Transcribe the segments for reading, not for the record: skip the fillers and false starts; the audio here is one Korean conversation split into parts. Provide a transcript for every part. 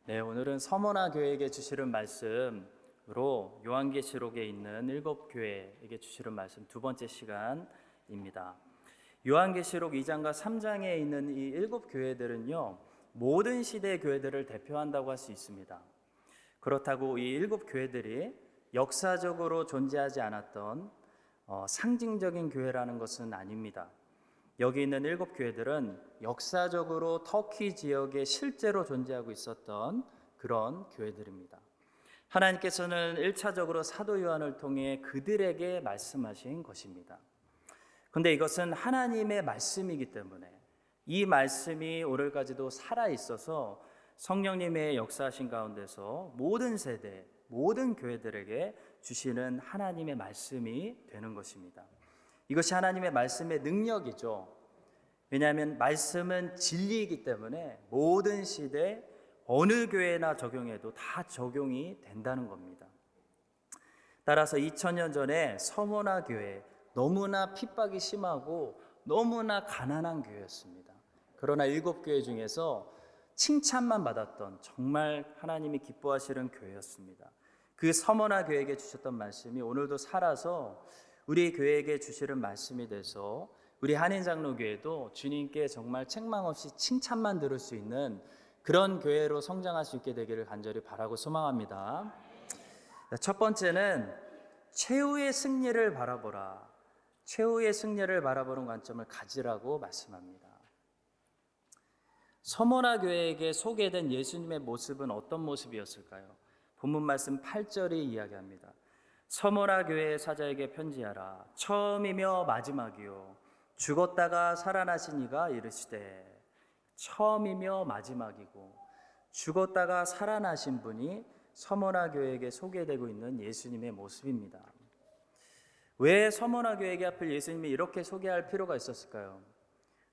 네, 오늘은 서머나 교회에게 주시는 말씀으로 요한계시록에 있는 7교회에게 주시는 말씀 두 번째 시간입니다. 요한계시록 2장과 3장에 있는 이 7교회들은요, 모든 시대의 교회들을 대표한다고 할 수 있습니다. 그렇다고 이 7교회들이 역사적으로 존재하지 않았던 상징적인 교회라는 것은 아닙니다. 여기 있는 7교회들은 역사적으로 터키 지역에 실제로 존재하고 있었던 그런 교회들입니다. 하나님께서는 1차적으로 사도 요한을 통해 그들에게 말씀하신 것입니다. 그런데 이것은 하나님의 말씀이기 때문에 이 말씀이 오늘까지도 살아있어서 성령님의 역사하신 가운데서 모든 세대, 모든 교회들에게 주시는 하나님의 말씀이 되는 것입니다. 이것이 하나님의 말씀의 능력이죠. 왜냐하면 말씀은 진리이기 때문에 모든 시대 어느 교회나 적용해도 다 적용이 된다는 겁니다. 따라서 2000년 전에 서머나 교회, 너무나 핍박이 심하고 너무나 가난한 교회였습니다. 그러나 7교회 중에서 칭찬만 받았던 정말 하나님이 기뻐하시는 교회였습니다. 그 서머나 교회에게 주셨던 말씀이 오늘도 살아서 우리 교회에게 주시는 말씀이 돼서 우리 한인장로교회도 주님께 정말 책망 없이 칭찬만 들을 수 있는 그런 교회로 성장할 수 있게 되기를 간절히 바라고 소망합니다. 첫 번째는 최후의 승리를 바라보라. 최후의 승리를 바라보는 관점을 가지라고 말씀합니다. 서머나 교회에게 소개된 예수님의 모습은 어떤 모습이었을까요? 본문 말씀 8절이 이야기합니다. 서머나 교회의 사자에게 편지하라. 처음이며 마지막이요 죽었다가 살아나신 이가 이르시되. 처음이며 마지막이고 죽었다가 살아나신 분이 서머나 교회에게 소개되고 있는 예수님의 모습입니다. 왜 서머나 교회에게 하필 예수님이 이렇게 소개할 필요가 있었을까요?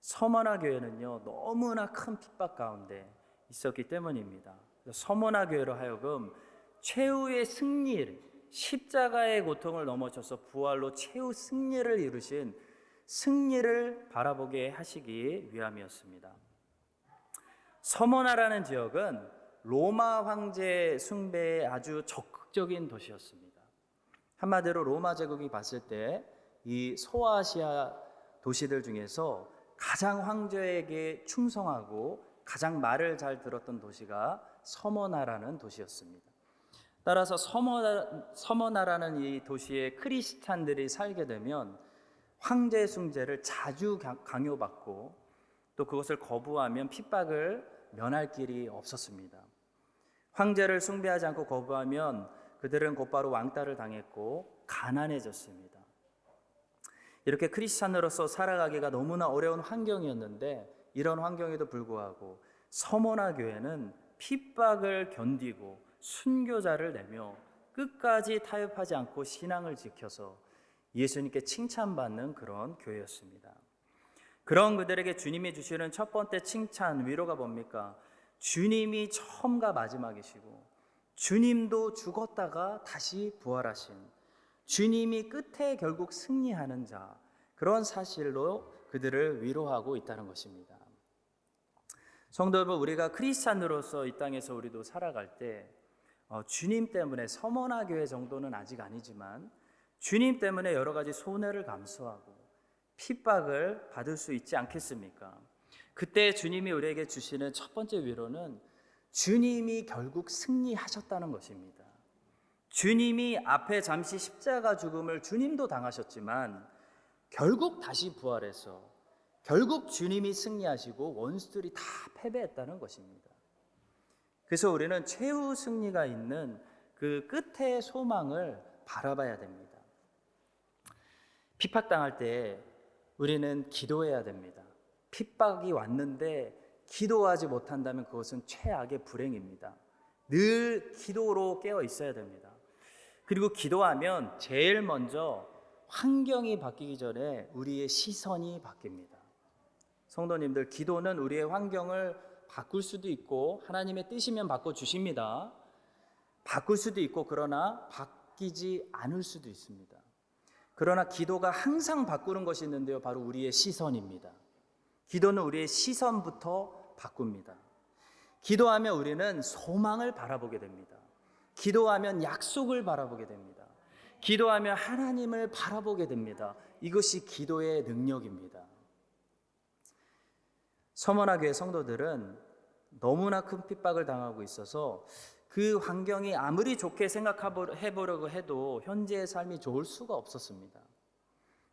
서머나 교회는요, 너무나 큰 핍박 가운데 있었기 때문입니다. 서머나 교회로 하여금 최후의 승리, 십자가의 고통을 넘어져서 부활로 최후 승리를 이루신 승리를 바라보게 하시기 위함이었습니다. 서머나라는 지역은 로마 황제 숭배의 아주 적극적인 도시였습니다. 한마디로 로마 제국이 봤을 때 이 소아시아 도시들 중에서 가장 황제에게 충성하고 가장 말을 잘 들었던 도시가 서머나라는 도시였습니다. 따라서 서머나라는 이 도시에 크리스찬들이 살게 되면 황제 숭배를 자주 강요받고 또 그것을 거부하면 핍박을 면할 길이 없었습니다. 황제를 숭배하지 않고 거부하면 그들은 곧바로 왕따를 당했고 가난해졌습니다. 이렇게 크리스찬으로서 살아가기가 너무나 어려운 환경이었는데 이런 환경에도 불구하고 서머나 교회는 핍박을 견디고 순교자를 내며 끝까지 타협하지 않고 신앙을 지켜서 예수님께 칭찬받는 그런 교회였습니다. 그런 그들에게 주님이 주시는 첫 번째 칭찬, 위로가 뭡니까? 주님이 처음과 마지막이시고 주님도 죽었다가 다시 부활하신 주님이 끝에 결국 승리하는 자, 그런 사실로 그들을 위로하고 있다는 것입니다. 성도 여러분, 우리가 크리스찬으로서 이 땅에서 우리도 살아갈 때 주님 때문에 서머나 교회 정도는 아직 아니지만 주님 때문에 여러 가지 손해를 감수하고 핍박을 받을 수 있지 않겠습니까? 그때 주님이 우리에게 주시는 첫 번째 위로는 주님이 결국 승리하셨다는 것입니다. 주님이 앞에 잠시 십자가 죽음을 주님도 당하셨지만 결국 다시 부활해서 결국 주님이 승리하시고 원수들이 다 패배했다는 것입니다. 그래서 우리는 최후 승리가 있는 그 끝의 소망을 바라봐야 됩니다. 핍박당할 때 우리는 기도해야 됩니다. 핍박이 왔는데 기도하지 못한다면 그것은 최악의 불행입니다. 늘 기도로 깨어 있어야 됩니다. 그리고 기도하면 제일 먼저 환경이 바뀌기 전에 우리의 시선이 바뀝니다. 성도님들, 기도는 우리의 환경을 바꿀 수도 있고 하나님의 뜻이면 바꿔주십니다. 바꿀 수도 있고 그러나 바뀌지 않을 수도 있습니다. 그러나 기도가 항상 바꾸는 것이 있는데요, 바로 우리의 시선입니다. 기도는 우리의 시선부터 바꿉니다. 기도하면 우리는 소망을 바라보게 됩니다. 기도하면 약속을 바라보게 됩니다. 기도하면 하나님을 바라보게 됩니다. 이것이 기도의 능력입니다. 서머나 교회 성도들은 너무나 큰 핍박을 당하고 있어서 그 환경이 아무리 좋게 생각해보려고 해도 현재의 삶이 좋을 수가 없었습니다.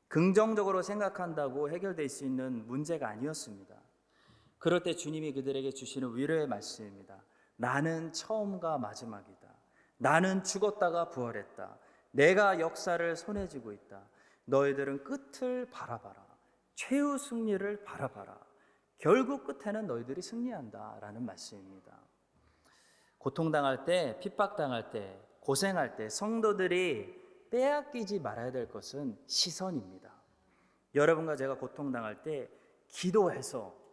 긍정적으로 생각한다고 해결될 수 있는 문제가 아니었습니다. 그럴 때 주님이 그들에게 주시는 위로의 말씀입니다. 나는 처음과 마지막이다. 나는 죽었다가 부활했다. 내가 역사를 손에 쥐고 있다. 너희들은 끝을 바라봐라. 최후 승리를 바라봐라. 결국 끝에는 너희들이 승리한다 라는 말씀입니다. 고통당할 때, 핍박당할 때, 고생할 때 성도들이 빼앗기지 말아야 될 것은 시선입니다. 여러분과 제가 고통당할 때 기도해서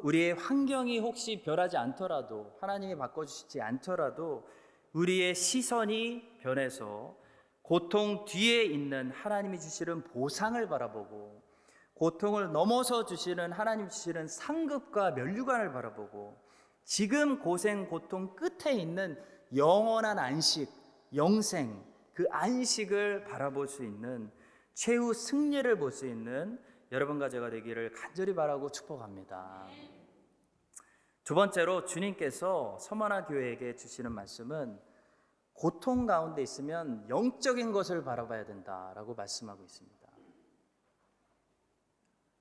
우리의 환경이 혹시 변하지 않더라도, 하나님이 바꿔주시지 않더라도 우리의 시선이 변해서 고통 뒤에 있는 하나님이 주시는 보상을 바라보고, 고통을 넘어서 주시는 하나님 주시는 상급과 면류관을 바라보고, 지금 고생 고통 끝에 있는 영원한 안식, 영생, 그 안식을 바라볼 수 있는, 최후 승리를 볼 수 있는 여러분과 제가 되기를 간절히 바라고 축복합니다. 두 번째로 주님께서 서머나 교회에게 주시는 말씀은 고통 가운데 있으면 영적인 것을 바라봐야 된다라고 말씀하고 있습니다.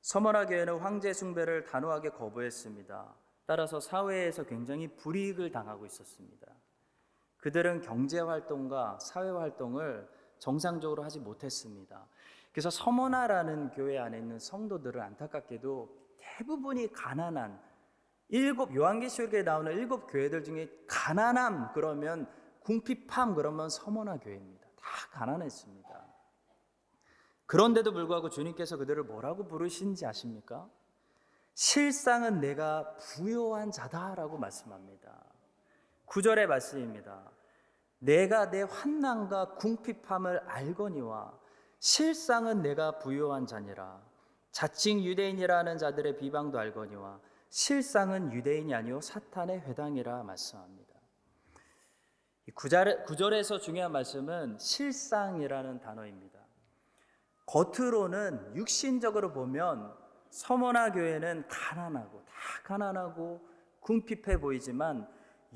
서머나 교회는 황제 숭배를 단호하게 거부했습니다. 따라서 사회에서 굉장히 불이익을 당하고 있었습니다. 그들은 경제활동과 사회활동을 정상적으로 하지 못했습니다. 그래서 서머나라는 교회 안에 있는 성도들은 안타깝게도 대부분이 가난한, 요한계시록에 나오는 7 교회들 중에 가난함 그러면, 궁핍함 그러면 서머나 교회입니다. 다 가난했습니다. 그런데도 불구하고 주님께서 그들을 뭐라고 부르신지 아십니까? 실상은 내가 부요한 자다라고 말씀합니다. 9절의 말씀입니다. 내가 내 환난과 궁핍함을 알거니와 실상은 내가 부요한 자니라. 자칭 유대인이라는 자들의 비방도 알거니와 실상은 유대인이 아니요 사탄의 회당이라 말씀합니다. 9절에서 중요한 말씀은 실상이라는 단어입니다. 겉으로는 육신적으로 보면 서머나 교회는 가난하고 궁핍해 보이지만,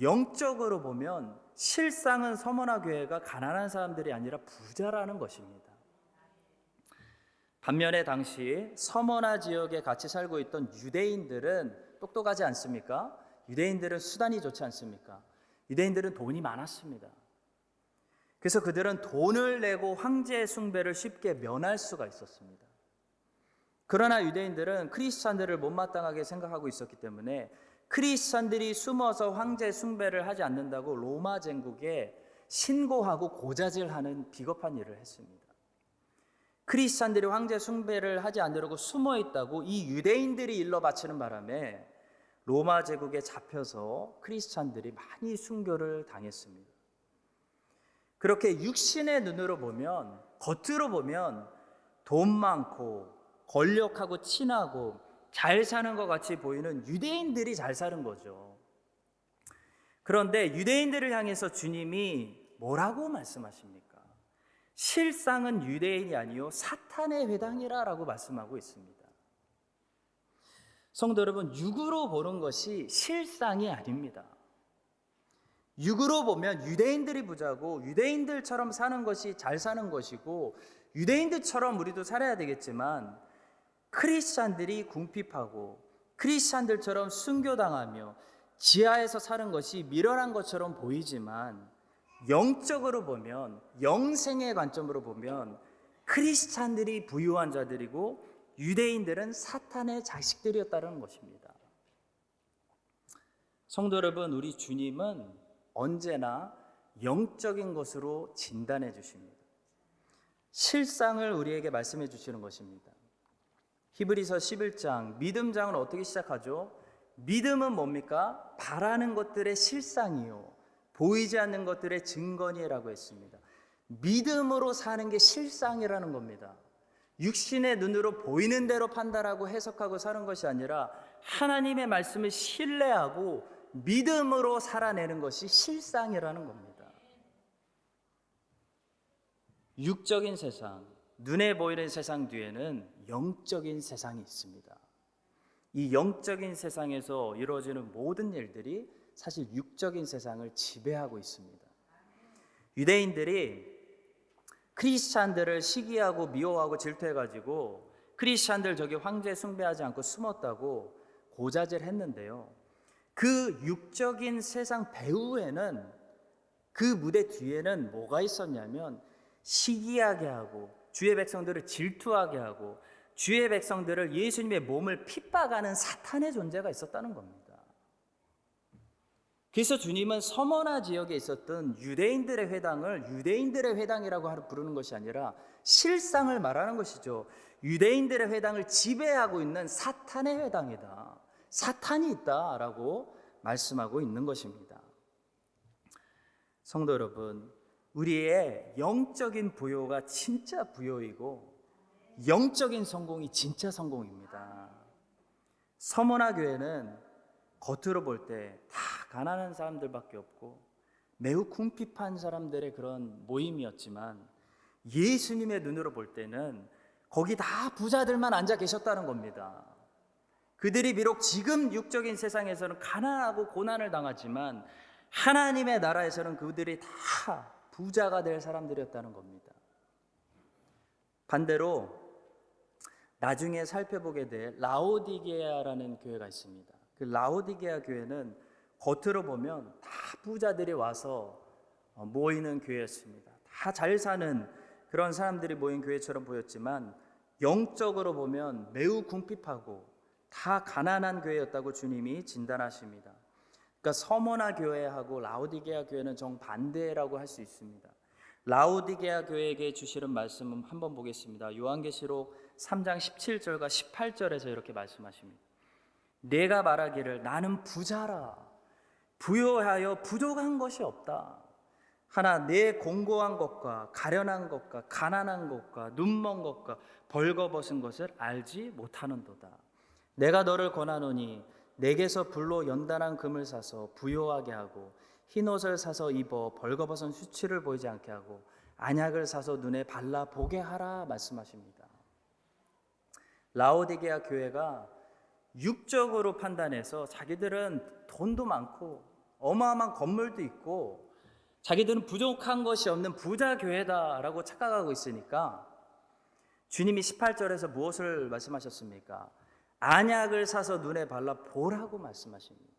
영적으로 보면 실상은 서머나 교회가 가난한 사람들이 아니라 부자라는 것입니다. 반면에 당시 서머나 지역에 같이 살고 있던 유대인들은 똑똑하지 않습니까? 유대인들은 수단이 좋지 않습니까? 유대인들은 돈이 많았습니다. 그래서 그들은 돈을 내고 황제 숭배를 쉽게 면할 수가 있었습니다. 그러나 유대인들은 크리스찬들을 못마땅하게 생각하고 있었기 때문에 크리스찬들이 숨어서 황제 숭배를 하지 않는다고 로마 제국에 신고하고 고자질하는 비겁한 일을 했습니다. 크리스찬들이 황제 숭배를 하지 않으려고 숨어 있다고 이 유대인들이 일러 바치는 바람에 로마 제국에 잡혀서 크리스찬들이 많이 순교를 당했습니다. 그렇게 육신의 눈으로 보면, 겉으로 보면 돈 많고 권력하고 친하고 잘 사는 것 같이 보이는 유대인들이 잘 사는 거죠. 그런데 유대인들을 향해서 주님이 뭐라고 말씀하십니까? 실상은 유대인이 아니요 사탄의 회당이라 라고 말씀하고 있습니다. 성도 여러분, 육으로 보는 것이 실상이 아닙니다. 육으로 보면 유대인들이 부자고 유대인들처럼 사는 것이 잘 사는 것이고 유대인들처럼 우리도 살아야 되겠지만, 크리스찬들이 궁핍하고 크리스찬들처럼 순교당하며 지하에서 사는 것이 미련한 것처럼 보이지만, 영적으로 보면, 영생의 관점으로 보면 크리스찬들이 부유한 자들이고 유대인들은 사탄의 자식들이었다는 것입니다. 성도 여러분, 우리 주님은 언제나 영적인 것으로 진단해 주십니다. 실상을 우리에게 말씀해 주시는 것입니다. 히브리서 11장, 믿음장은 어떻게 시작하죠? 믿음은 뭡니까? 바라는 것들의 실상이요, 보이지 않는 것들의 증거니라고 했습니다. 믿음으로 사는 게 실상이라는 겁니다. 육신의 눈으로 보이는 대로 판단하고 해석하고 사는 것이 아니라 하나님의 말씀을 신뢰하고 믿음으로 살아내는 것이 실상이라는 겁니다. 육적인 세상, 눈에 보이는 세상 뒤에는 영적인 세상이 있습니다. 이 영적인 세상에서 이루어지는 모든 일들이 사실 육적인 세상을 지배하고 있습니다. 유대인들이 크리스찬들을 시기하고 미워하고 질투해가지고 크리스찬들 저기 황제 숭배하지 않고 숨었다고 고자질했는데요. 그 육적인 세상 배후에는, 그 무대 뒤에는 뭐가 있었냐면 시기하게 하고 주의 백성들을 질투하게 하고 주의 백성들을 예수님의 몸을 핍박하는 사탄의 존재가 있었다는 겁니다. 그래서 주님은 서머나 지역에 있었던 유대인들의 회당을 유대인들의 회당이라고 부르는 것이 아니라 실상을 말하는 것이죠. 유대인들의 회당을 지배하고 있는 사탄의 회당이다, 사탄이 있다라고 말씀하고 있는 것입니다. 성도 여러분, 우리의 영적인 부요가 진짜 부요이고 영적인 성공이 진짜 성공입니다. 서머나 교회는 겉으로 볼 때 다 가난한 사람들밖에 없고 매우 궁핍한 사람들의 그런 모임이었지만 예수님의 눈으로 볼 때는 거기 다 부자들만 앉아 계셨다는 겁니다. 그들이 비록 지금 육적인 세상에서는 가난하고 고난을 당하지만 하나님의 나라에서는 그들이 다 부자가 될 사람들이었다는 겁니다. 반대로 나중에 살펴보게 될 라오디게아라는 교회가 있습니다. 그 라오디게아 교회는 겉으로 보면 다 부자들이 와서 모이는 교회였습니다. 다 잘 사는 그런 사람들이 모인 교회처럼 보였지만 영적으로 보면 매우 궁핍하고 다 가난한 교회였다고 주님이 진단하십니다. 그러니까 서머나 교회하고 라오디게아 교회는 정반대라고 할 수 있습니다. 라오디게아 교회에게 주시는 말씀은 한번 보겠습니다. 요한계시록 3장 17절과 18절에서 이렇게 말씀하십니다. 내가 말하기를 나는 부자라, 부요하여 부족한 것이 없다. 하나 내 공고한 것과 가련한 것과 가난한 것과 눈먼 것과 벌거벗은 것을 알지 못하는도다. 내가 너를 권하노니 내게서 불로 연단한 금을 사서 부요하게 하고 흰옷을 사서 입어 벌거벗은 수치를 보이지 않게 하고 안약을 사서 눈에 발라 보게 하라 말씀하십니다. 라오디게아 교회가 육적으로 판단해서 자기들은 돈도 많고 어마어마한 건물도 있고 자기들은 부족한 것이 없는 부자 교회다라고 착각하고 있으니까 주님이 18절에서 무엇을 말씀하셨습니까? 안약을 사서 눈에 발라 보라고 말씀하십니다.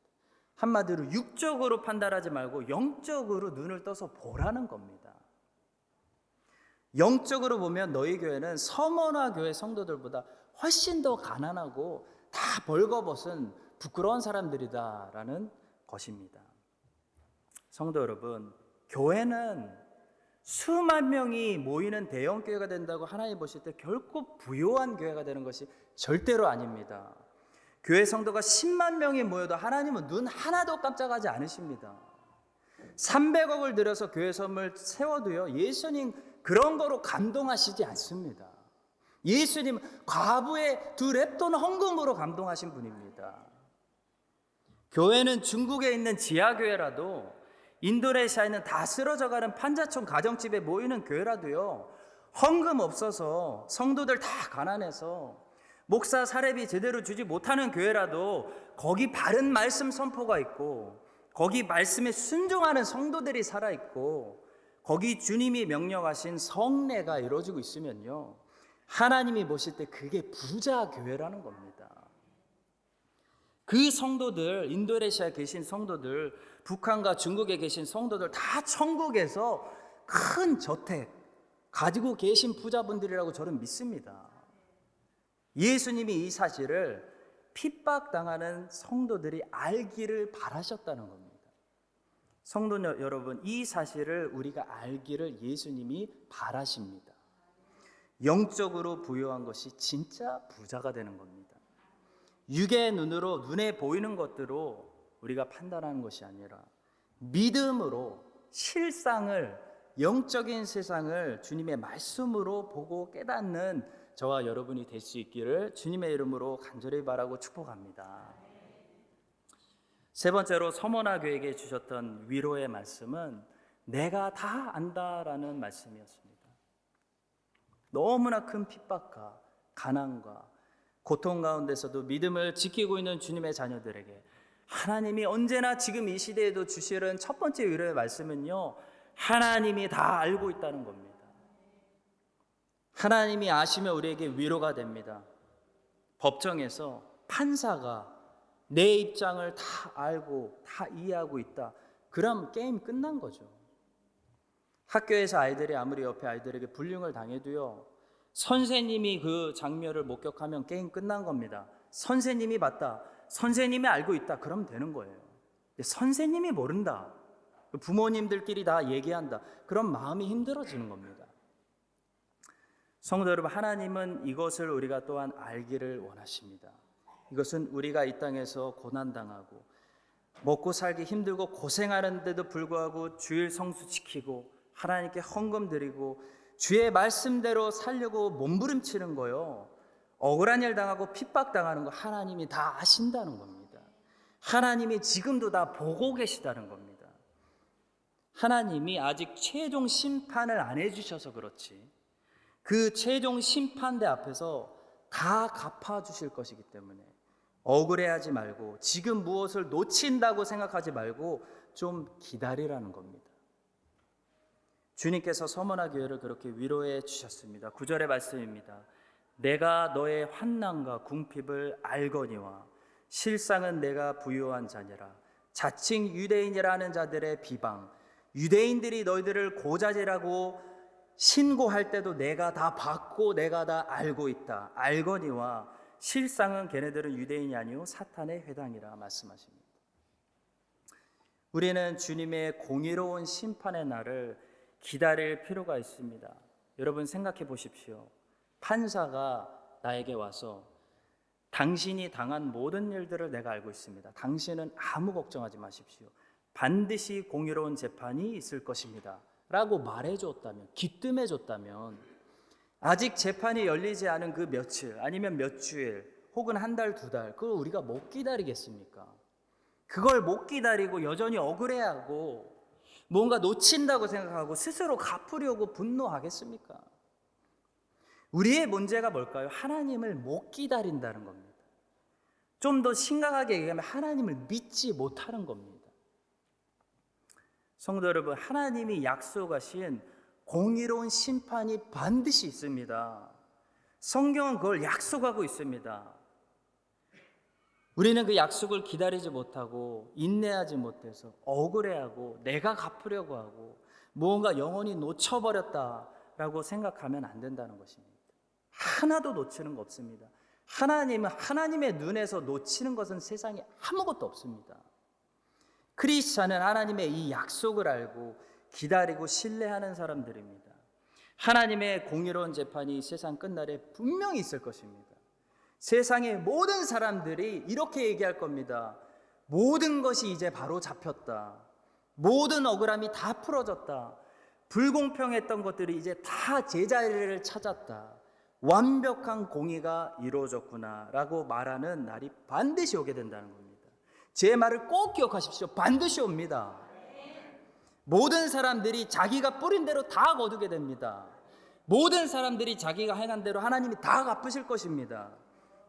한마디로 육적으로 판단하지 말고 영적으로 눈을 떠서 보라는 겁니다. 영적으로 보면 너희 교회는 서머나 교회 성도들보다 훨씬 더 가난하고 다 벌거벗은 부끄러운 사람들이다라는 것입니다. 성도 여러분, 교회는 수만 명이 모이는 대형 교회가 된다고 하나님 보실 때 결코 부요한 교회가 되는 것이 절대로 아닙니다. 교회 성도가 10만 명이 모여도 하나님은 눈 하나도 깜짝하지 않으십니다. 300억을 들여서 교회 선물 세워도요, 예수님 그런 거로 감동하시지 않습니다. 예수님 과부의 2랩돈 헌금으로 감동하신 분입니다. 교회는 중국에 있는 지하교회라도 인도네시아에 있는 다 쓰러져가는 판자촌 가정집에 모이는 교회라도요, 헌금 없어서 성도들 다 가난해서 목사 사례비 제대로 주지 못하는 교회라도 거기 바른 말씀 선포가 있고 거기 말씀에 순종하는 성도들이 살아있고 거기 주님이 명령하신 성례가 이루어지고 있으면요, 하나님이 보실 때 그게 부자 교회라는 겁니다. 그 성도들, 인도네시아에 계신 성도들, 북한과 중국에 계신 성도들 다 천국에서 큰 저택 가지고 계신 부자분들이라고 저는 믿습니다. 예수님이 이 사실을 핍박당하는 성도들이 알기를 바라셨다는 겁니다. 성도 여러분, 이 사실을 우리가 알기를 예수님이 바라십니다. 영적으로 부요한 것이 진짜 부자가 되는 겁니다. 육의 눈으로 눈에 보이는 것들로 우리가 판단하는 것이 아니라 믿음으로 실상을, 영적인 세상을 주님의 말씀으로 보고 깨닫는 저와 여러분이 될 수 있기를 주님의 이름으로 간절히 바라고 축복합니다. 세 번째로 서머나 교회에게 주셨던 위로의 말씀은 내가 다 안다라는 말씀이었습니다. 너무나 큰 핍박과 가난과 고통 가운데서도 믿음을 지키고 있는 주님의 자녀들에게 하나님이 언제나 지금 이 시대에도 주시는 첫 번째 위로의 말씀은요, 하나님이 다 알고 있다는 겁니다. 하나님이 아시면 우리에게 위로가 됩니다. 법정에서 판사가 내 입장을 다 알고 다 이해하고 있다. 그럼 게임 끝난 거죠. 학교에서 아이들이 아무리 옆에 아이들에게 불륜을 당해도요, 선생님이 그 장면을 목격하면 게임 끝난 겁니다. 선생님이 봤다, 선생님이 알고 있다, 그러면 되는 거예요. 근데 선생님이 모른다, 부모님들끼리 다 얘기한다, 그럼 마음이 힘들어지는 겁니다. 성도 여러분, 하나님은 이것을 우리가 또한 알기를 원하십니다. 이것은 우리가 이 땅에서 고난당하고 먹고 살기 힘들고 고생하는데도 불구하고 주일 성수 지키고 하나님께 헌금 드리고 주의 말씀대로 살려고 몸부림치는 거요, 억울한 일 당하고 핍박당하는 거 하나님이 다 아신다는 겁니다. 하나님이 지금도 다 보고 계시다는 겁니다. 하나님이 아직 최종 심판을 안 해주셔서 그렇지, 그 최종 심판대 앞에서 다 갚아주실 것이기 때문에 억울해하지 말고 지금 무엇을 놓친다고 생각하지 말고 좀 기다리라는 겁니다. 주님께서 서머나 교회를 그렇게 위로해 주셨습니다. 9절의 말씀입니다. 내가 너의 환난과 궁핍을 알거니와 실상은 내가 부유한 자니라. 자칭 유대인이라는 자들의 비방, 유대인들이 너희들을 고자질하고 신고할 때도 내가 다 받고 내가 다 알고 있다. 알거니와 실상은 걔네들은 유대인이 아니오 사탄의 회당이라 말씀하십니다. 우리는 주님의 공의로운 심판의 날을 기다릴 필요가 있습니다. 여러분 생각해 보십시오. 판사가 나에게 와서 당신이 당한 모든 일들을 내가 알고 있습니다. 당신은 아무 걱정하지 마십시오. 반드시 공의로운 재판이 있을 것입니다 라고 말해줬다면, 기뜸해줬다면, 아직 재판이 열리지 않은 그 며칠 아니면 몇 주일 혹은 한 달, 두 달, 그걸 우리가 못 기다리겠습니까? 그걸 못 기다리고 여전히 억울해하고 뭔가 놓친다고 생각하고 스스로 갚으려고 분노하겠습니까? 우리의 문제가 뭘까요? 하나님을 못 기다린다는 겁니다. 좀 더 심각하게 얘기하면 하나님을 믿지 못하는 겁니다. 성도 여러분, 하나님이 약속하신 공의로운 심판이 반드시 있습니다. 성경은 그걸 약속하고 있습니다. 우리는 그 약속을 기다리지 못하고 인내하지 못해서 억울해하고 내가 갚으려고 하고 무언가 영원히 놓쳐버렸다라고 생각하면 안 된다는 것입니다. 하나도 놓치는 거 없습니다. 하나님은 하나님의 눈에서 놓치는 것은 세상에 아무것도 없습니다. 크리스찬은 하나님의 이 약속을 알고 기다리고 신뢰하는 사람들입니다. 하나님의 공의로운 재판이 세상 끝날에 분명히 있을 것입니다. 세상의 모든 사람들이 이렇게 얘기할 겁니다. 모든 것이 이제 바로 잡혔다. 모든 억울함이 다 풀어졌다. 불공평했던 것들이 이제 다 제자리를 찾았다. 완벽한 공의가 이루어졌구나 라고 말하는 날이 반드시 오게 된다는 겁니다. 제 말을 꼭 기억하십시오. 반드시 옵니다. 모든 사람들이 자기가 뿌린 대로 다 거두게 됩니다. 모든 사람들이 자기가 행한 대로 하나님이 다 갚으실 것입니다.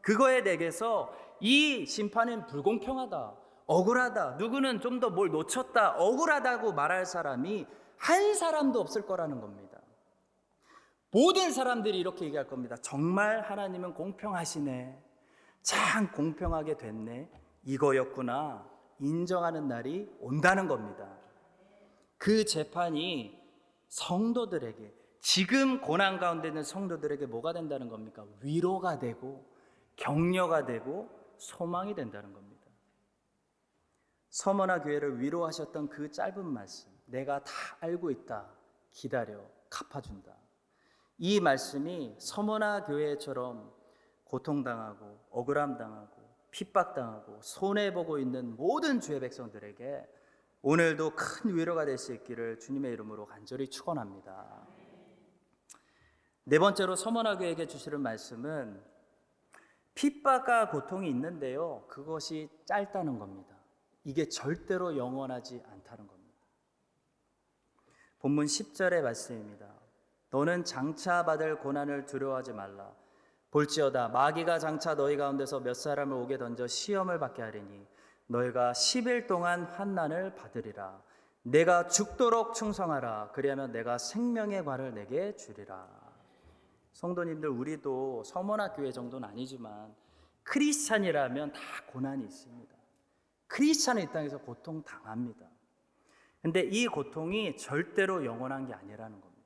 그거에 대해서 이 심판은 불공평하다, 억울하다, 누구는 좀 더 뭘 놓쳤다, 억울하다고 말할 사람이 한 사람도 없을 거라는 겁니다. 모든 사람들이 이렇게 얘기할 겁니다. 정말 하나님은 공평하시네, 참 공평하게 됐네, 이거였구나 인정하는 날이 온다는 겁니다. 그 재판이 성도들에게, 지금 고난 가운데 있는 성도들에게 뭐가 된다는 겁니까? 위로가 되고 격려가 되고 소망이 된다는 겁니다. 서머나 교회를 위로하셨던 그 짧은 말씀, 내가 다 알고 있다, 기다려, 갚아준다. 이 말씀이 서머나 교회처럼 고통당하고 억울함당하고 핍박당하고 손해보고 있는 모든 주의 백성들에게 오늘도 큰 위로가 될 수 있기를 주님의 이름으로 간절히 축원합니다. 네 번째로 서머나 교회에게 주시는 말씀은 핍박과 고통이 있는데요, 그것이 짧다는 겁니다. 이게 절대로 영원하지 않다는 겁니다. 본문 10절의 말씀입니다. 너는 장차 받을 고난을 두려워하지 말라. 볼지어다 마귀가 장차 너희 가운데서 몇 사람을 오게 던져 시험을 받게 하리니 너희가 10일 동안 환난을 받으리라. 내가 죽도록 충성하라. 그리하면 내가 생명의 관을 내게 주리라. 성도님들, 우리도 서머나 교회 정도는 아니지만 크리스찬이라면 다 고난이 있습니다. 크리스찬은 이 땅에서 고통 당합니다. 근데 이 고통이 절대로 영원한 게 아니라는 겁니다.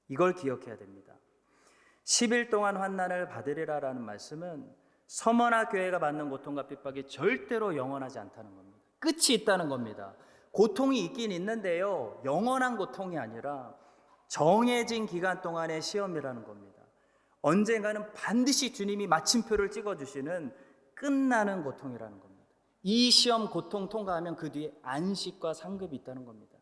이걸 기억해야 됩니다. 10일 동안 환난을 받으리라라는 말씀은 서머나 교회가 받는 고통과 핍박이 절대로 영원하지 않다는 겁니다. 끝이 있다는 겁니다. 고통이 있긴 있는데요, 영원한 고통이 아니라 정해진 기간 동안의 시험이라는 겁니다. 언젠가는 반드시 주님이 마침표를 찍어주시는 끝나는 고통이라는 겁니다. 이 시험 고통 통과하면 그 뒤에 안식과 상급이 있다는 겁니다.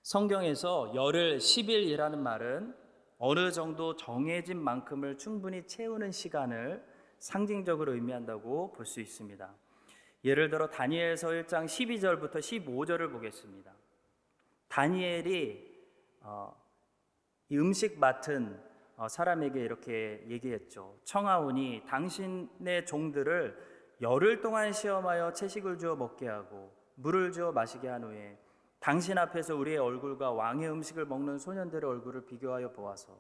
성경에서 열흘 10일이라는 말은 어느 정도 정해진 만큼을 충분히 채우는 시간을 상징적으로 의미한다고 볼 수 있습니다. 예를 들어 다니엘서 1장 12절부터 15절을 보겠습니다. 다니엘이 이 음식 맡은 사람에게 이렇게 얘기했죠. 청하오니 당신의 종들을 열흘 동안 시험하여 채식을 주어 먹게 하고 물을 주어 마시게 한 후에 당신 앞에서 우리의 얼굴과 왕의 음식을 먹는 소년들의 얼굴을 비교하여 보아서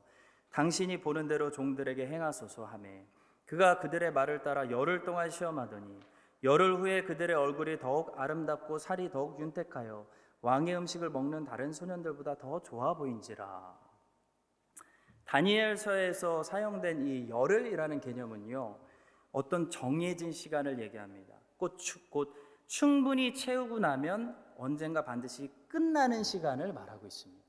당신이 보는 대로 종들에게 행하소서 하매 그가 그들의 말을 따라 열흘 동안 시험하더니 열흘 후에 그들의 얼굴이 더욱 아름답고 살이 더욱 윤택하여 왕의 음식을 먹는 다른 소년들보다 더 좋아 보인지라. 다니엘서에서 사용된 이 열흘이라는 개념은요, 어떤 정해진 시간을 얘기합니다. 곧 충분히 채우고 나면 언젠가 반드시 끝나는 시간을 말하고 있습니다.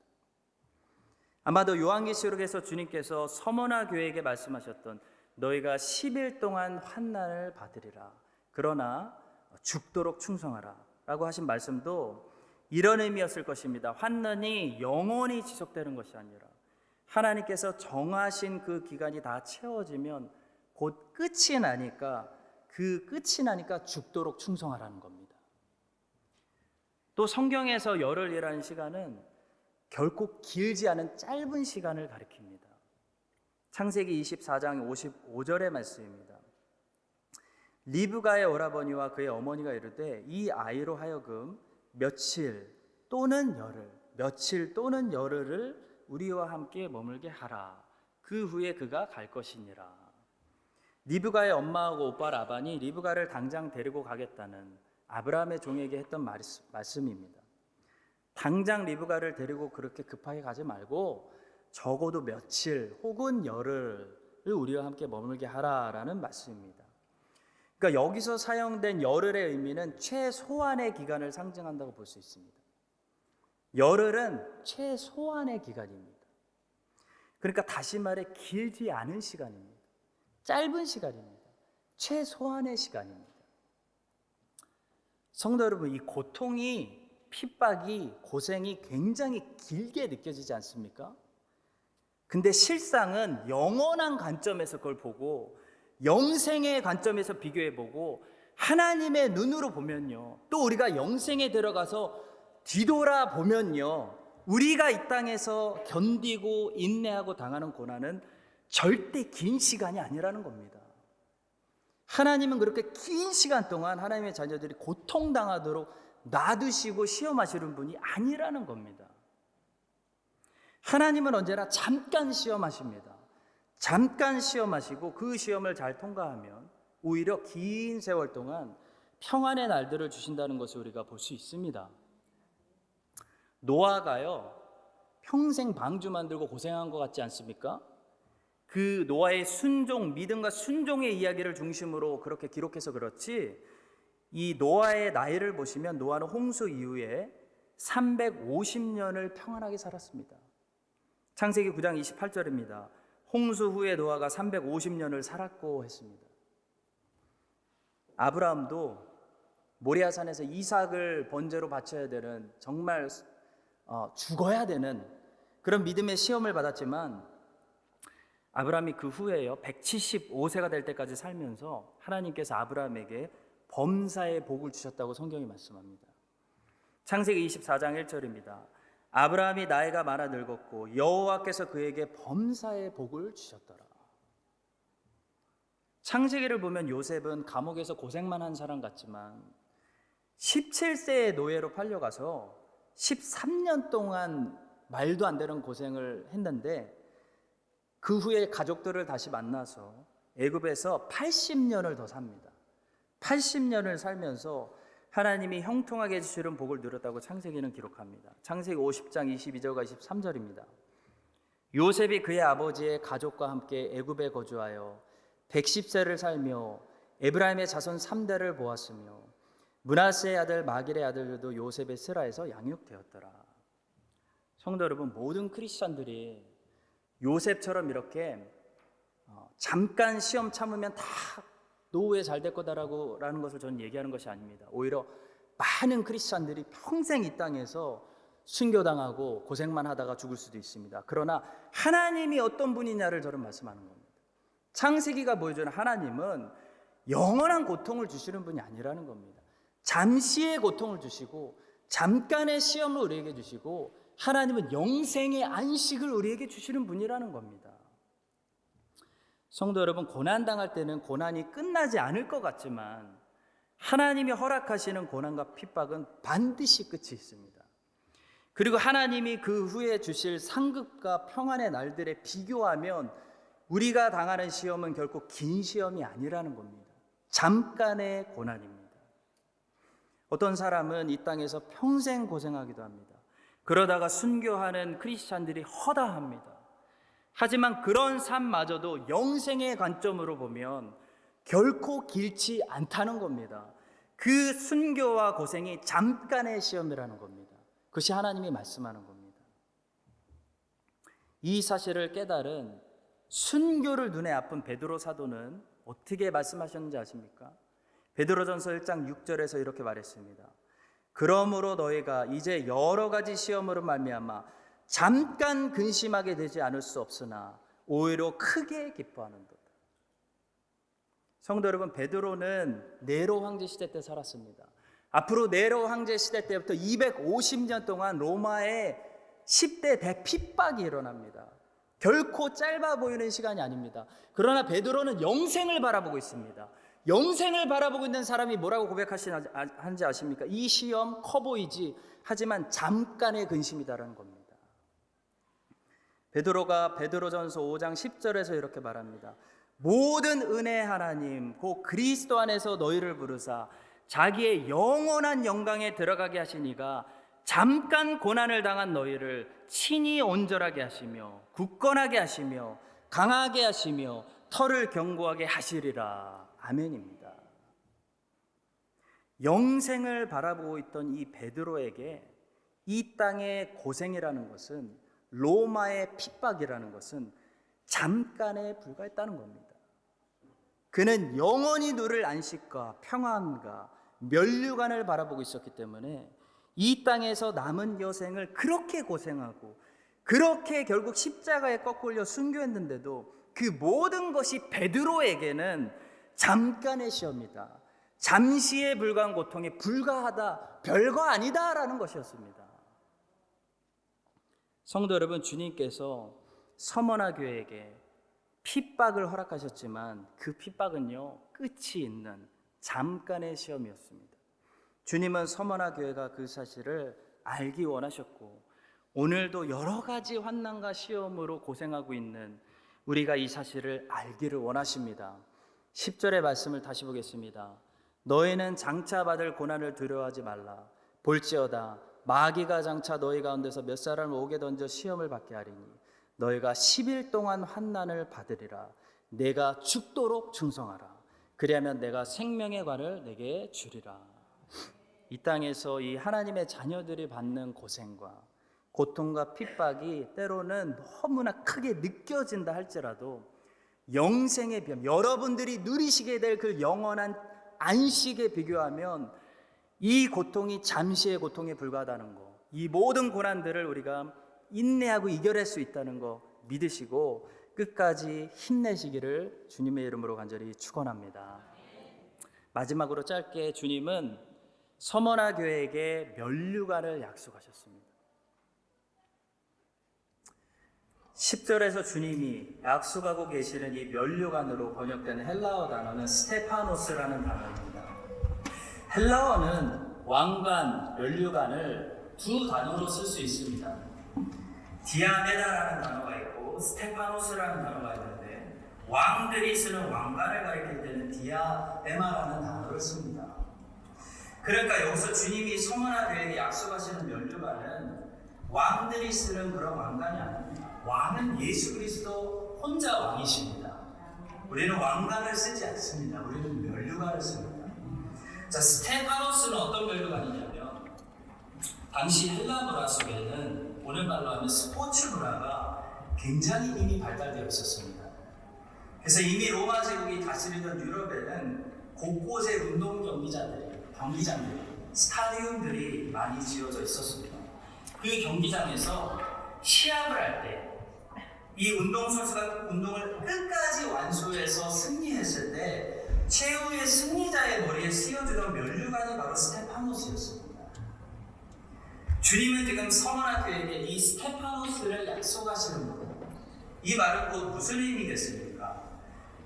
아마도 요한계시록에서 주님께서 서머나 교회에게 말씀하셨던 너희가 10일 동안 환난을 받으리라. 그러나 죽도록 충성하라 라고 하신 말씀도 이런 의미였을 것입니다. 환난이 영원히 지속되는 것이 아니라 하나님께서 정하신 그 기간이 다 채워지면 곧 끝이 나니까 죽도록 충성하라는 겁니다. 또 성경에서 열흘이라는 시간은 결코 길지 않은 짧은 시간을 가리킵니다. 창세기 24장 55절의 말씀입니다. 리브가의 오라버니와 그의 어머니가 이르되 이 아이로 하여금 며칠 또는 열흘을 우리와 함께 머물게 하라. 그 후에 그가 갈 것이니라. 리브가의 엄마하고 오빠 라반이 리브가를 당장 데리고 가겠다는 아브라함의 종에게 했던 말씀입니다. 당장 리브가를 데리고 그렇게 급하게 가지 말고 적어도 며칠 혹은 열흘을 우리와 함께 머물게 하라라는 말씀입니다. 그러니까 여기서 사용된 열흘의 의미는 최소한의 기간을 상징한다고 볼 수 있습니다. 열흘은 최소한의 기간입니다. 그러니까 다시 말해 길지 않은 시간입니다. 짧은 시간입니다. 최소한의 시간입니다. 성도 여러분, 이 고통이, 핍박이, 고생이 굉장히 길게 느껴지지 않습니까? 근데 실상은 영원한 관점에서 그걸 보고 영생의 관점에서 비교해보고 하나님의 눈으로 보면요, 또 우리가 영생에 들어가서 뒤돌아보면요, 우리가 이 땅에서 견디고 인내하고 당하는 고난은 절대 긴 시간이 아니라는 겁니다. 하나님은 그렇게 긴 시간 동안 하나님의 자녀들이 고통당하도록 놔두시고 시험하시는 분이 아니라는 겁니다. 하나님은 언제나 잠깐 시험하십니다. 잠깐 시험하시고 그 시험을 잘 통과하면 오히려 긴 세월 동안 평안의 날들을 주신다는 것을 우리가 볼 수 있습니다. 노아가요, 평생 방주 만들고 고생한 것 같지 않습니까? 그 노아의 순종, 믿음과 순종의 이야기를 중심으로 그렇게 기록해서 그렇지, 이 노아의 나이를 보시면 노아는 홍수 이후에 350년을 평안하게 살았습니다. 창세기 9장 28절입니다. 홍수 후에 노아가 350년을 살았고 했습니다. 아브라함도 모리아산에서 이삭을 번제로 바쳐야 되는, 정말 죽어야 되는 그런 믿음의 시험을 받았지만 아브라함이 그 후에요, 175세가 될 때까지 살면서 하나님께서 아브라함에게 범사의 복을 주셨다고 성경이 말씀합니다. 창세기 24장 1절입니다. 아브라함이 나이가 많아 늙었고 여호와께서 그에게 범사의 복을 주셨더라. 창세기를 보면 요셉은 감옥에서 고생만 한 사람 같지만 17세의 노예로 팔려가서 13년 동안 말도 안 되는 고생을 했는데 그 후에 가족들을 다시 만나서 애굽에서 80년을 더 삽니다. 80년을 살면서 하나님이 형통하게 해주시는 복을 누렸다고 창세기는 기록합니다. 창세기 50장 22절과 23절입니다. 요셉이 그의 아버지의 가족과 함께 애굽에 거주하여 110세를 살며 에브라임의 자손 3대를 보았으며 므낫세의 아들 마길의 아들들도 요셉의 스라에서 양육되었더라. 성도 여러분, 모든 크리스찬들이 요셉처럼 이렇게 잠깐 시험 참으면 다 노후에 잘 될 거다라는 것을 저는 얘기하는 것이 아닙니다. 오히려 많은 크리스찬들이 평생 이 땅에서 순교당하고 고생만 하다가 죽을 수도 있습니다. 그러나 하나님이 어떤 분이냐를 저는 말씀하는 겁니다. 창세기가 보여주는 하나님은 영원한 고통을 주시는 분이 아니라는 겁니다. 잠시의 고통을 주시고 잠깐의 시험을 우리에게 주시고 하나님은 영생의 안식을 우리에게 주시는 분이라는 겁니다. 성도 여러분, 고난당할 때는 고난이 끝나지 않을 것 같지만 하나님이 허락하시는 고난과 핍박은 반드시 끝이 있습니다. 그리고 하나님이 그 후에 주실 상급과 평안의 날들에 비교하면 우리가 당하는 시험은 결코 긴 시험이 아니라는 겁니다. 잠깐의 고난입니다. 어떤 사람은 이 땅에서 평생 고생하기도 합니다. 그러다가 순교하는 크리스찬들이 허다합니다. 하지만 그런 삶마저도 영생의 관점으로 보면 결코 길지 않다는 겁니다. 그 순교와 고생이 잠깐의 시험이라는 겁니다. 그것이 하나님이 말씀하는 겁니다. 이 사실을 깨달은 순교를 눈에 아픈 베드로 사도는 어떻게 말씀하셨는지 아십니까? 베드로전서 1장 6절에서 이렇게 말했습니다. 그러므로 너희가 이제 여러 가지 시험으로 말미암아 잠깐 근심하게 되지 않을 수 없으나 오히려 크게 기뻐하는도다. 성도 여러분, 베드로는 네로 황제 시대 때 살았습니다. 앞으로 네로 황제 시대 때부터 250년 동안 로마의 10대 대핍박이 일어납니다. 결코 짧아 보이는 시간이 아닙니다. 그러나 베드로는 영생을 바라보고 있습니다. 영생을 바라보고 있는 사람이 뭐라고 고백하시는지 아십니까? 이 시험 커 보이지 하지만 잠깐의 근심이다라는 겁니다. 베드로가 베드로전서 5장 10절에서 이렇게 말합니다. 모든 은혜 하나님 곧 그리스도 안에서 너희를 부르사 자기의 영원한 영광에 들어가게 하시니가 잠깐 고난을 당한 너희를 친히 온전하게 하시며 굳건하게 하시며 강하게 하시며 터를 견고하게 하시리라. 아멘입니다. 영생을 바라보고 있던 이 베드로에게 이 땅의 고생이라는 것은, 로마의 핍박이라는 것은 잠깐에 불과했다는 겁니다. 그는 영원히 누릴 안식과 평안과 면류관을 바라보고 있었기 때문에 이 땅에서 남은 여생을 그렇게 고생하고 그렇게 결국 십자가에 꺾으려 순교했는데도 그 모든 것이 베드로에게는 잠깐의 시험이다, 잠시에 불과한 고통에 불과하다, 별거 아니다라는 것이었습니다. 성도 여러분, 주님께서 서머나 교회에게 핍박을 허락하셨지만 그 핍박은요, 끝이 있는 잠깐의 시험이었습니다. 주님은 서머나 교회가 그 사실을 알기 원하셨고 오늘도 여러 가지 환난과 시험으로 고생하고 있는 우리가 이 사실을 알기를 원하십니다. 10절의 말씀을 다시 보겠습니다. 너희는 장차 받을 고난을 두려워하지 말라. 볼지어다 마귀가 장차 너희 가운데서 몇 사람을 옥에 던져 시험을 받게 하리니 너희가 10일 동안 환난을 받으리라. 내가 죽도록 충성하라. 그리하면 내가 생명의 관을 내게 주리라. 이 땅에서 이 하나님의 자녀들이 받는 고생과 고통과 핍박이 때로는 너무나 크게 느껴진다 할지라도 영생에 비하면, 여러분들이 누리시게 될 그 영원한 안식에 비교하면 이 고통이 잠시의 고통에 불과하다는 거, 이 모든 고난들을 우리가 인내하고 이겨낼 수 있다는 거 믿으시고 끝까지 힘내시기를 주님의 이름으로 간절히 축원합니다. 마지막으로 짧게 주님은 서머나 교회에게 면류관을 약속하셨습니다. 10절에서 주님이 약속하고 계시는 이 면류관으로 번역되는 헬라어 단어는 스테파노스라는 단어입니다. 헬라어는 왕관, 면류관을 두 단어로 쓸 수 있습니다. 디아메다라는 단어가 있고 스테파노스라는 단어가 있는데, 왕들이 쓰는 왕관을 가리킬 때는 디아데마라는 단어를 씁니다. 그러니까 여기서 주님이 서머나 교회에게 약속하시는 면류관은 왕들이 쓰는 그런 왕관이 아닙니다. 왕은 예수 그리스도 혼자 왕이십니다. 우리는 왕관을 쓰지 않습니다. 우리는 면류관을 씁니다. 자, 스테파노스는 어떤 면류관이냐면, 당시 헬라 문화 속에는 오늘 말로 하면 스포츠 문화가 굉장히 이미 발달되어 있었습니다. 그래서 이미 로마 제국이 다스리던 유럽에는 곳곳에 운동 경기장들이, 스타디움들이 많이 지어져 있었습니다. 그 경기장에서 시합을 할 때 이 운동선수가 운동을 끝까지 완수해서 승리했을 때 최후의 승리자의 머리에 씌워주던 면류관이 바로 스테파노스였습니다. 주님은 지금 서머나 교회에게 이 스테파노스를 약속하시는 거예요. 이 말은 곧 무슨 의미겠습니까?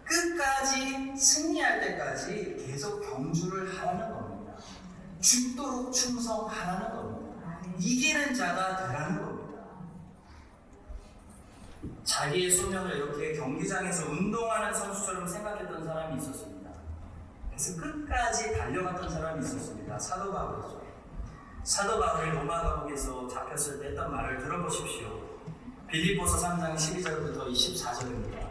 끝까지 승리할 때까지 계속 경주를 하라는 겁니다. 죽도록 충성하라는 겁니다. 이기는 자가 되라는 겁니다. 자기의 소명을 이렇게 경기장에서 운동하는 선수처럼 생각했던 사람이 있었습니다. 그래서 끝까지 달려갔던 사람이 있었습니다. 사도 바울이죠. 사도 바울이 로마 감옥에서 잡혔을 때 했던 말을 들어보십시오. 빌립보서 3장 12절부터 24절입니다.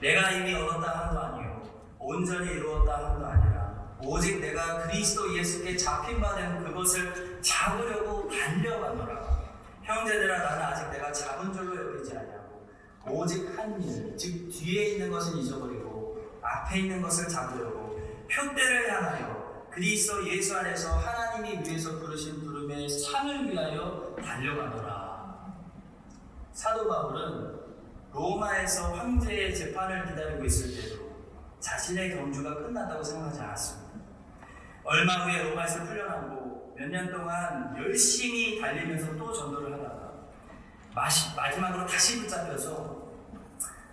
내가 이미 얻었다 함도 아니요 온전히 이루었다 함도 아니라 오직 내가 그리스도 예수께 잡힌 바 된 그것을 잡으려고 달려가노라. 형제들아, 나는 아직 내가 잡은 줄로 여기지 아니하고 오직 한 일, 즉 뒤에 있는 것은 잊어버리고 앞에 있는 것을 잡으려고 표대를 향하여 그리스도 예수 안에서 하나님이 위에서 부르신 부름의 상을 위하여 달려가노라. 사도 바울은 로마에서 황제의 재판을 기다리고 있을 때도 자신의 경주가 끝났다고 생각하지 않았습니다. 얼마 후에 로마에서 풀려나고 몇 년 동안 열심히 달리면서 또 전도를 하다가 마지막으로 다시 붙잡혀서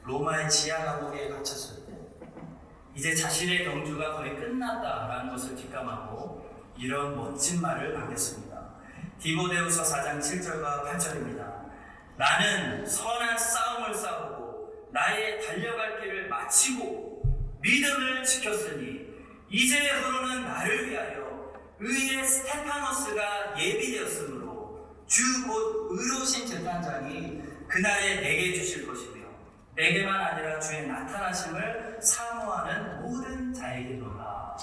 로마의 지하 감옥에 갇혔을 때 이제 자신의 경주가 거의 끝났다라는 것을 직감하고 이런 멋진 말을 남겼습니다. 디모데후서 4장 7절과 8절입니다. 나는 선한 싸움을 싸우고 나의 달려갈 길을 마치고 믿음을 지켰으니 이제부로는 나를 위하여 의의 스테파노스가 예비되었으므로 주 곧 의로우신 재판장이 그날에 내게 주실 것이며 내게만 아니라 주의 나타나심을 사모하는 모든 자에게로라.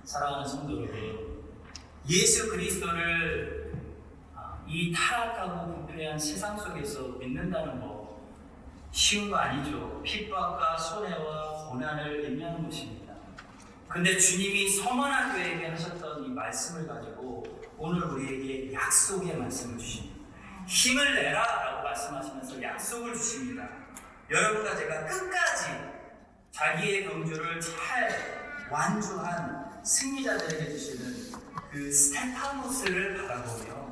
사랑하는 성도 여러분, 예수 그리스도를 이 타락하고 부패한 세상 속에서 믿는다는 거 쉬운 거 아니죠. 핍박과 손해와 고난을 의미하는 것입니다. 근데 주님이 서머나 교회에게 하셨던 이 말씀을 가지고 오늘 우리에게 약속의 말씀을 주십니다. 힘을 내라 라고 말씀하시면서 약속을 주십니다. 여러분과 제가 끝까지 자기의 경주를 잘 완주한 승리자들에게 주시는 그 스테파노스를 바라보며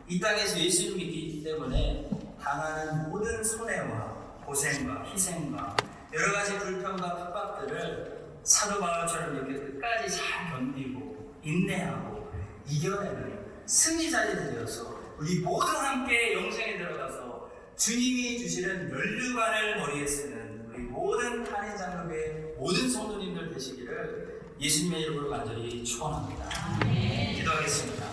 이 땅에서 예수를 믿기 때문에 당하는 모든 손해와 고생과 희생과 여러 가지 불평과 핍박들을 사도 바울처럼 이렇게 끝까지 잘 견디고 인내하고 이겨내는 승리자들이 되어서 우리 모두 함께 영생에 들어가서 주님이 주시는 면류관을 머리에 쓰는 우리 모든 한인 장로교의 모든 성도님들 되시기를 예수님의 이름으로 간절히 축원합니다. 기도하겠습니다.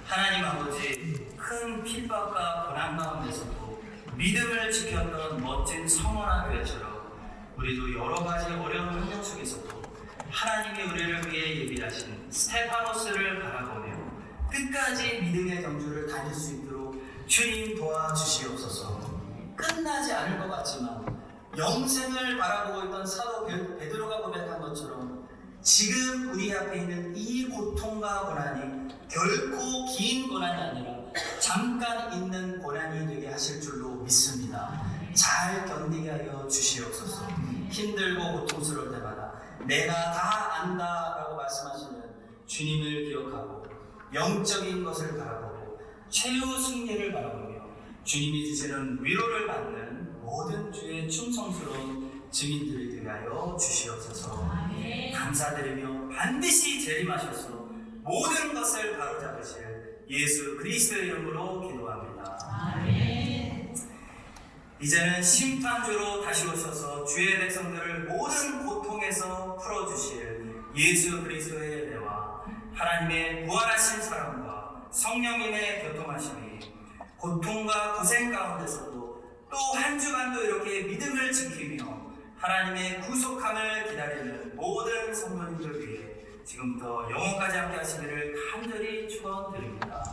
하나님 아버지, 큰 핍박과 고난 가운데서도 믿음을 지켰던 멋진 서머나 교회처럼 우리도 여러 가지 어려운 환경 속에서도 하나님이 우리를 위해 예비하신 스테파노스를 바라보며 끝까지 믿음의 경주를 다닐 수 있도록 주님 도와주시옵소서. 끝나지 않을 것 같지만 영생을 바라보고 있던 사도 베드로가 고백한 것처럼 지금 우리 앞에 있는 이 고통과 고난이 결코 긴 고난이 아니라 잠깐 있는 고난이 되게 하실 줄로 믿습니다. 잘 견디게 하여 주시옵소서. 힘들고 고통스러울 때마다 내가 다 안다라고 말씀하시는 주님을 기억하고 영적인 것을 바라보고 최후 승리를 바라보며 주님이 주시는 위로를 받는 모든 주의 충성스러운 증인들이 되게 하여 주시옵소서. 감사드리며 반드시 재림하셔서 모든 것을 바로잡으실 예수 그리스도의 이름으로 기도합니다. 이제는 심판주로 다시 오셔서 주의 백성들을 모든 고통에서 풀어주실 예수 그리스도의 은혜와 하나님의 무한하신 사랑과 성령님의 교통하심이 고통과 고생 가운데서도 또 한 주간도 이렇게 믿음을 지키며 하나님의 구속함을 기다리는 모든 성도님들 위해 지금부터 영원까지 함께 하시기를 간절히 축원드립니다.